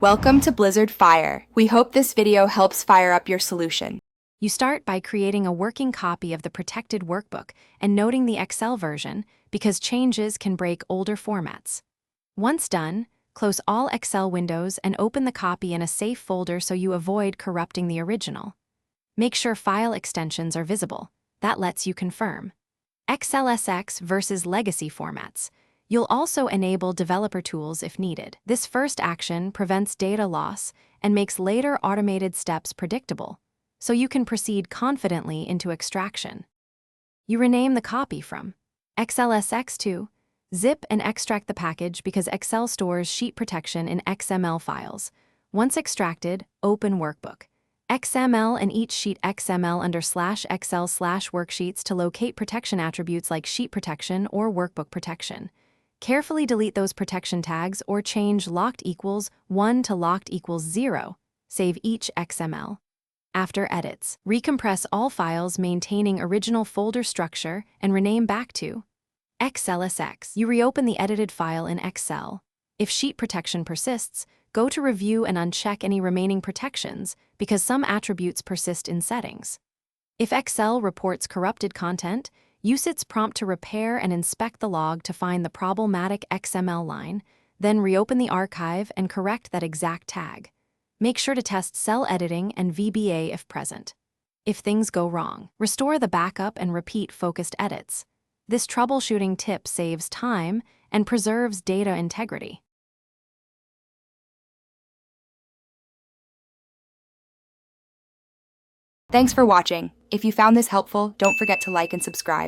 Welcome to Blizzard Fire. We hope this video helps fire up your solution. You start by creating a working copy of the protected workbook and noting the Excel version because changes can break older formats. Once done, close all Excel windows and open the copy in a safe folder so you avoid corrupting the original. Make sure file extensions are visible. That lets you confirm. XLSX versus legacy formats. You'll also enable developer tools if needed. This first action prevents data loss and makes later automated steps predictable, so you can proceed confidently into extraction. You rename the copy from XLSX to zip and extract the package because Excel stores sheet protection in XML files. Once extracted, open Workbook. XML and each sheet XML under /Excel/worksheets to locate protection attributes like sheet protection or workbook protection. Carefully delete those protection tags or change locked equals 1 to locked equals 0. Save each XML. After edits, recompress all files maintaining original folder structure and rename back to XLSX. You reopen the edited file in Excel. If sheet protection persists, go to Review and uncheck any remaining protections because some attributes persist in settings. If Excel reports corrupted content, use its prompt to repair and inspect the log to find the problematic XML line, then reopen the archive and correct that exact tag. Make sure to test cell editing and VBA if present. If things go wrong, restore the backup and repeat focused edits. This troubleshooting tip saves time and preserves data integrity. Thanks for watching. If you found this helpful, don't forget to like and subscribe.